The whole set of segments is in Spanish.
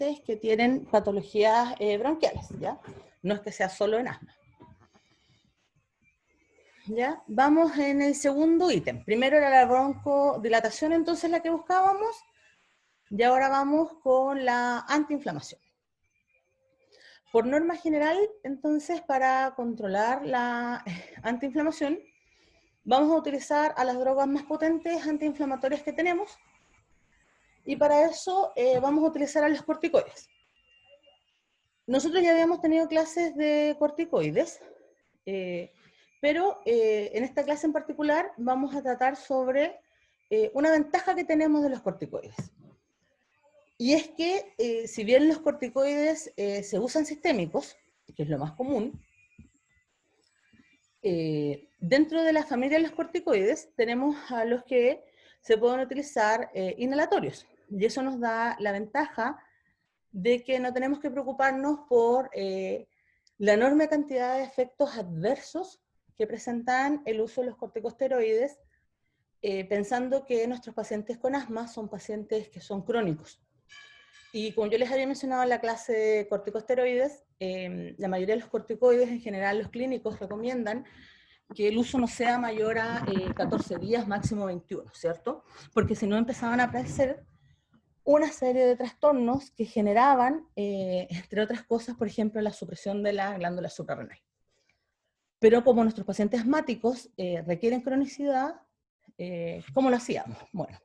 pacientes que tienen patologías bronquiales, ¿ya? No es que sea solo en asma. ¿Ya? Vamos en el segundo ítem. Primero era la broncodilatación, entonces la que buscábamos, y ahora vamos con la antiinflamación. Por norma general, entonces, para controlar la antiinflamación, vamos a utilizar a las drogas más potentes antiinflamatorias que tenemos, y para eso vamos a utilizar a los corticoides. Nosotros ya habíamos tenido clases de corticoides, pero en esta clase en particular vamos a tratar sobre una ventaja que tenemos de los corticoides. Y es que si bien los corticoides se usan sistémicos, que es lo más común, dentro de la familia de los corticoides tenemos a los que se pueden utilizar inhalatorios. Y eso nos da la ventaja de que no tenemos que preocuparnos por la enorme cantidad de efectos adversos que presentan el uso de los corticosteroides, pensando que nuestros pacientes con asma son pacientes que son crónicos. Y como yo les había mencionado en la clase de corticosteroides, la mayoría de los corticoides, en general los clínicos, recomiendan que el uso no sea mayor a 14 días, máximo 21, ¿cierto? Porque si no empezaban a aparecer una serie de trastornos que generaban, entre otras cosas, por ejemplo, la supresión de la glándula suprarrenal. Pero como nuestros pacientes asmáticos requieren cronicidad, ¿cómo lo hacíamos? Bueno,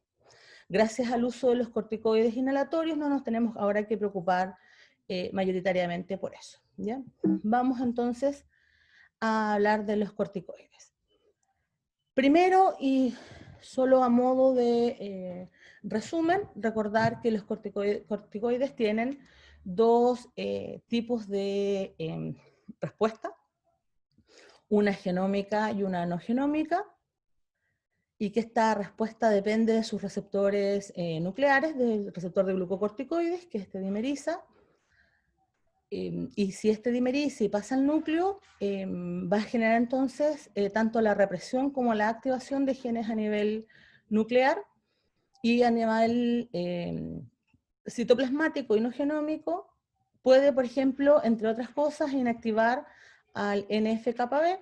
gracias al uso de los corticoides inhalatorios no nos tenemos ahora que preocupar mayoritariamente por eso, ¿ya? Vamos entonces a hablar de los corticoides. Primero, y solo a modo de resumen, recordar que los corticoides tienen dos tipos de respuesta, una genómica y una no genómica, y que esta respuesta depende de sus receptores nucleares, del receptor de glucocorticoides, que es este dimeriza, y si este dimeriza y pasa al núcleo, va a generar entonces tanto la represión como la activación de genes a nivel nuclear, y a nivel citoplasmático y no genómico, puede, por ejemplo, entre otras cosas, inactivar al NF-κB,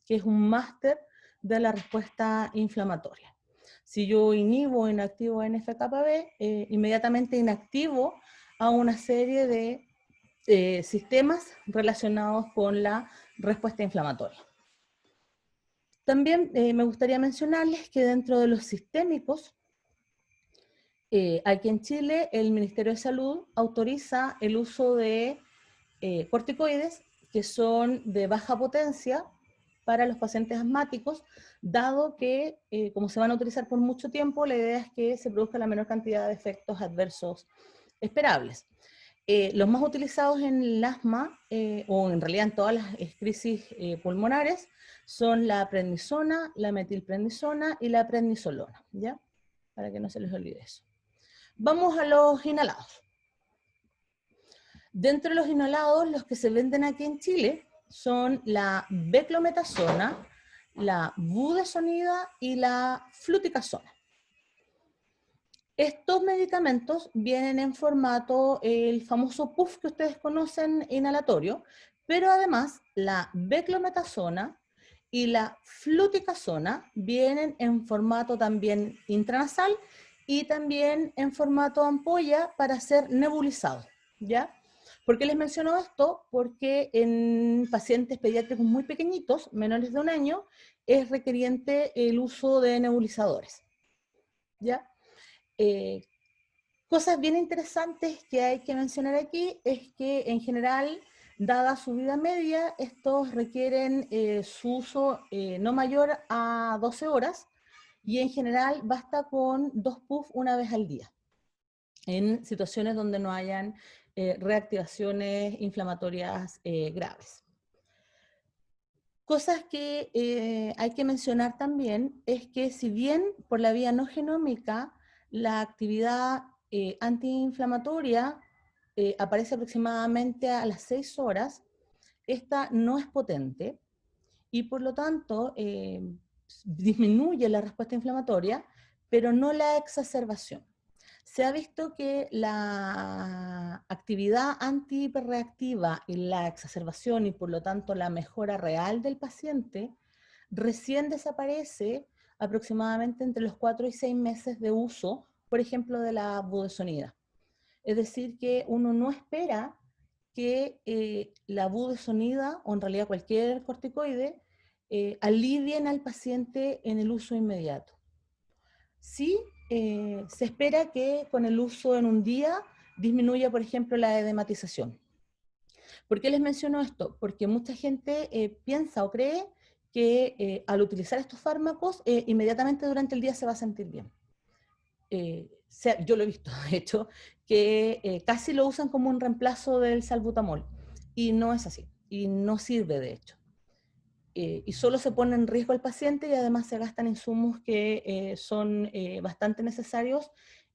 que es un máster de la respuesta inflamatoria. Si yo inhibo o inactivo NF-κB, inmediatamente inactivo a una serie de sistemas relacionados con la respuesta inflamatoria. También me gustaría mencionarles que dentro de los sistémicos, aquí en Chile el Ministerio de Salud autoriza el uso de corticoides que son de baja potencia para los pacientes asmáticos, dado que como se van a utilizar por mucho tiempo, la idea es que se produzca la menor cantidad de efectos adversos esperables. Los más utilizados en el asma, o en realidad en todas las crisis pulmonares, son la prednisona, la metilprednisona y la prednisolona, ¿ya? Para que no se les olvide eso. Vamos a los inhalados. Dentro de los inhalados, los que se venden aquí en Chile son la beclometasona, la budesonida y la fluticasona. Estos medicamentos vienen en formato, el famoso puff que ustedes conocen, inhalatorio, pero además la beclometasona y la fluticasona vienen en formato también intranasal y también en formato ampolla para ser nebulizado, ¿ya? ¿Por qué les menciono esto? Porque en pacientes pediátricos muy pequeñitos, menores de 1 año, es requeriente el uso de nebulizadores, ¿ya? Cosas bien interesantes que hay que mencionar aquí es que en general, dada su vida media, estos requieren su uso no mayor a 12 horas y en general basta con 2 puffs una vez al día en situaciones donde no hayan reactivaciones inflamatorias graves. Cosas que hay que mencionar también es que si bien por la vía no genómica la actividad antiinflamatoria aparece aproximadamente a las 6 horas, esta no es potente y por lo tanto disminuye la respuesta inflamatoria, pero no la exacerbación. se ha visto que la actividad antihiperreactiva y la exacerbación y por lo tanto la mejora real del paciente recién desaparece aproximadamente entre los 4 y 6 meses de uso, por ejemplo, de la budesonida. Es decir, que uno no espera que la budesonida, o en realidad cualquier corticoide, alivien al paciente en el uso inmediato. Sí, se espera que con el uso en un día disminuya, por ejemplo, la edematización. ¿Por qué les menciono esto? Porque mucha gente piensa o cree que al utilizar estos fármacos, inmediatamente durante el día se va a sentir bien. Yo lo he visto, de hecho, que casi lo usan como un reemplazo del salbutamol, y no es así, y no sirve de hecho. Y solo se pone en riesgo al paciente y además se gastan insumos que son bastante necesarios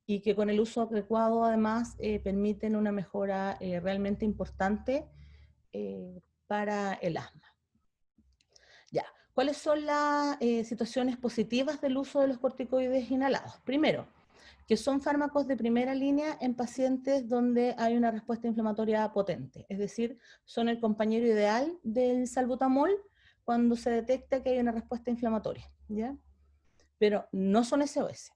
y que con el uso adecuado además permiten una mejora realmente importante para el asma. Ya, ¿cuáles son las situaciones positivas del uso de los corticoides inhalados? Primero, que son fármacos de primera línea en pacientes donde hay una respuesta inflamatoria potente, es decir, son el compañero ideal del salbutamol cuando se detecta que hay una respuesta inflamatoria, ¿ya? Pero no son SOS.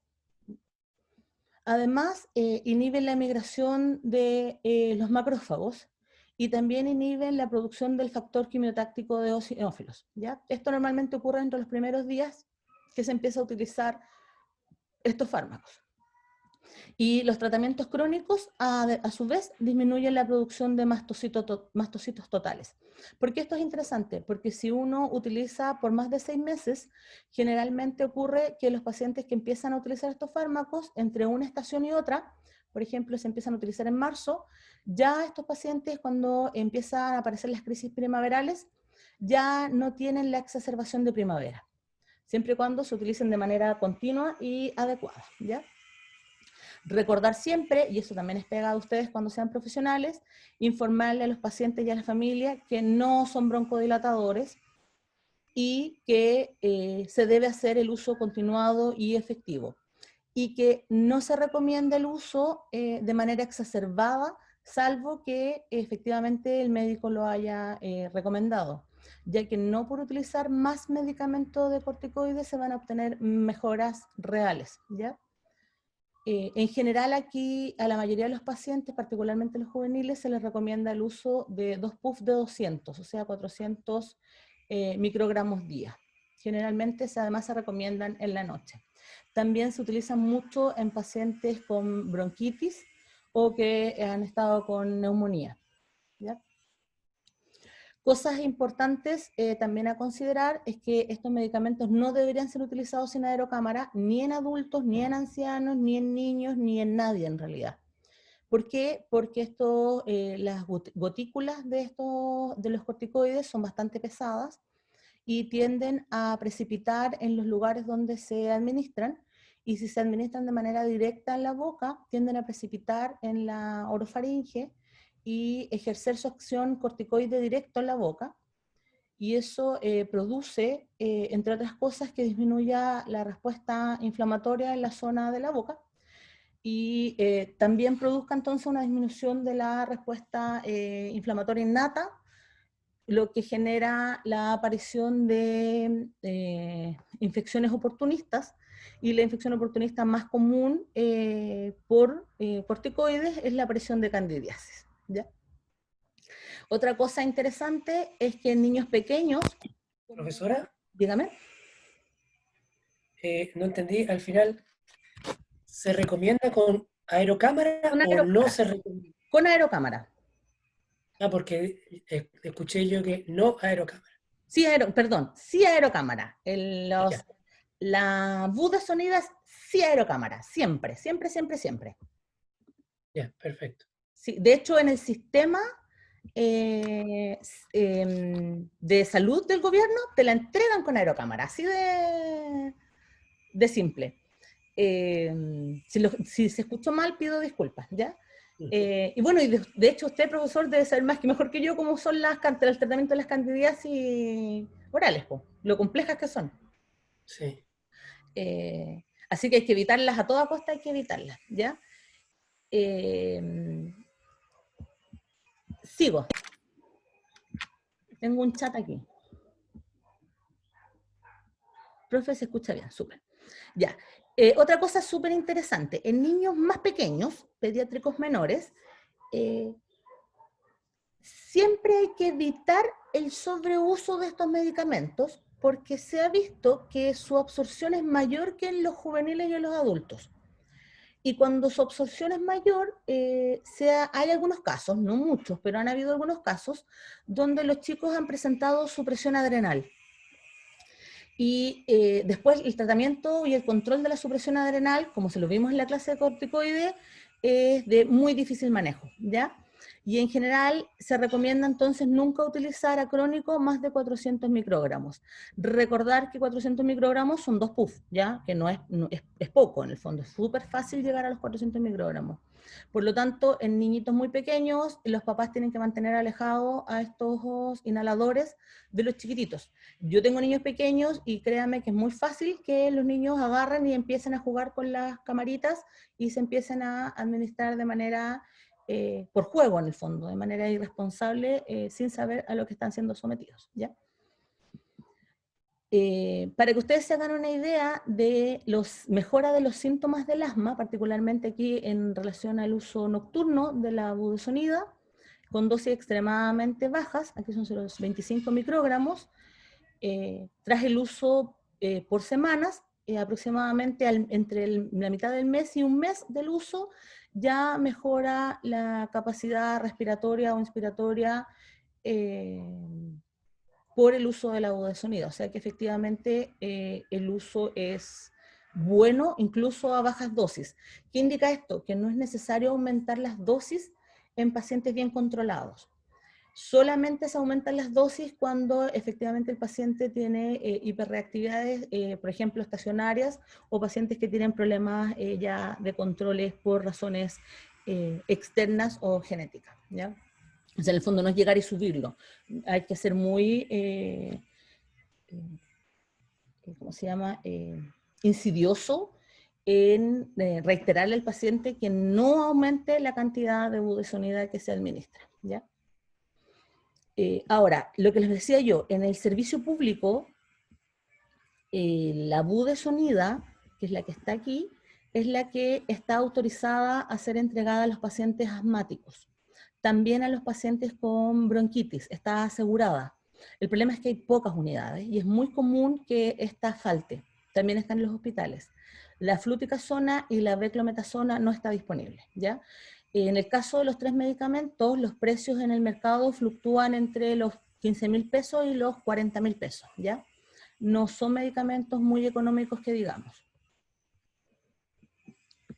Además, inhiben la migración de los macrófagos y también inhiben la producción del factor quimiotáctico de eosinofilos, ¿ya? Esto normalmente ocurre entre los primeros días que se empieza a utilizar estos fármacos. Y los tratamientos crónicos, a su vez, disminuyen la producción de mastocitos totales. ¿Por qué esto es interesante? Porque si uno utiliza por más de 6 meses, generalmente ocurre que los pacientes que empiezan a utilizar estos fármacos, entre una estación y otra, por ejemplo, se empiezan a utilizar en marzo, ya estos pacientes, cuando empiezan a aparecer las crisis primaverales, ya no tienen la exacerbación de primavera, siempre y cuando se utilicen de manera continua y adecuada, ¿ya? Recordar siempre, y eso también es pegado a ustedes cuando sean profesionales, informarle a los pacientes y a la familia que no son broncodilatadores y que se debe hacer el uso continuado y efectivo. Y que no se recomienda el uso de manera exacerbada, salvo que efectivamente el médico lo haya recomendado, ya que no por utilizar más medicamentos de corticoides se van a obtener mejoras reales, ¿ya? En general aquí a la mayoría de los pacientes, particularmente los juveniles, se les recomienda el uso de 2 puffs de 200, o sea 400 microgramos día. Generalmente además se recomiendan en la noche. También se utilizan mucho en pacientes con bronquitis o que han estado con neumonía, ¿ya? Cosas importantes también a considerar es que estos medicamentos no deberían ser utilizados sin aerocámara, ni en adultos, ni en ancianos, ni en niños, ni en nadie en realidad. ¿Por qué? Porque las gotículas de los corticoides son bastante pesadas y tienden a precipitar en los lugares donde se administran, y si se administran de manera directa en la boca, tienden a precipitar en la orofaringe y ejercer su acción corticoide directo en la boca, y eso produce, entre otras cosas, que disminuya la respuesta inflamatoria en la zona de la boca, y también produzca entonces una disminución de la respuesta inflamatoria innata, lo que genera la aparición de infecciones oportunistas, y la infección oportunista más común por corticoides es la aparición de candidiasis, ¿ya? Otra cosa interesante es que en niños pequeños... Profesora, Dígame. no entendí, al final, ¿se recomienda con aerocámara Con o no aerocámara. se recomienda? Con aerocámara. Ah, porque escuché yo que no aerocámara. Sí, perdón, sí aerocámara. Ya, La budesonida sí aerocámara, siempre, siempre, siempre, siempre. ya, perfecto. Sí, de hecho, en el sistema de salud del gobierno te la entregan con aerocámara, así de simple. Si se escuchó mal, pido disculpas, ¿ya? Y bueno, de hecho usted, profesor, debe saber más que mejor que yo cómo son el tratamiento de las candidiasis orales, po, lo complejas que son. Sí. Así que hay que evitarlas a toda costa, hay que evitarlas, ¿ya? Sigo. Tengo un chat aquí. Profe, se escucha bien, súper. Ya. Otra cosa súper interesante. En niños más pequeños, pediátricos menores, siempre hay que evitar el sobreuso de estos medicamentos porque se ha visto que su absorción es mayor que en los juveniles y en los adultos. Y cuando su absorción es mayor, hay algunos casos, no muchos, pero han habido algunos casos donde los chicos han presentado supresión adrenal. Y después el tratamiento y el control de la supresión adrenal, como se lo vimos en la clase de corticoides, es de muy difícil manejo, ¿ya? Y en general se recomienda entonces nunca utilizar a crónico más de 400 microgramos. Recordar que 400 microgramos son 2 puff, ¿ya? Que es poco en el fondo, es súper fácil llegar a los 400 microgramos. Por lo tanto, en niñitos muy pequeños, los papás tienen que mantener alejados a estos inhaladores de los chiquititos. Yo tengo niños pequeños y créanme que es muy fácil que los niños agarren y empiecen a jugar con las camaritas y se empiecen a administrar de manera, por juego en el fondo, de manera irresponsable, sin saber a lo que están siendo sometidos, ¿ya? Para que ustedes se hagan una idea de mejora de los síntomas del asma, particularmente aquí en relación al uso nocturno de la budesonida, con dosis extremadamente bajas, aquí son los 25 microgramos, tras el uso por semanas, aproximadamente entre la mitad del mes y un mes del uso, ya mejora la capacidad respiratoria o inspiratoria por el uso de la budesonida. O sea que efectivamente el uso es bueno, incluso a bajas dosis. ¿Qué indica esto? Que no es necesario aumentar las dosis en pacientes bien controlados. Solamente se aumentan las dosis cuando efectivamente el paciente tiene hiperreactividades, por ejemplo, estacionarias, o pacientes que tienen problemas ya de controles por razones externas o genéticas, ¿ya? O sea, en el fondo no es llegar y subirlo. Hay que ser muy, ¿cómo se llama? Insidioso en reiterarle al paciente que no aumente la cantidad de budesonida que se administra, ¿ya? Ahora, lo que les decía yo, en el servicio público, la budesonida, que es la que está aquí, es la que está autorizada a ser entregada a los pacientes asmáticos. También a los pacientes con bronquitis, está asegurada. El problema es que hay pocas unidades y es muy común que esta falte. También están en los hospitales. La fluticasona y la beclometasona no está disponible, ¿ya? En el caso de los 3 medicamentos, los precios en el mercado fluctúan entre los 15.000 pesos y los 40.000 pesos, ¿ya? No son medicamentos muy económicos que digamos.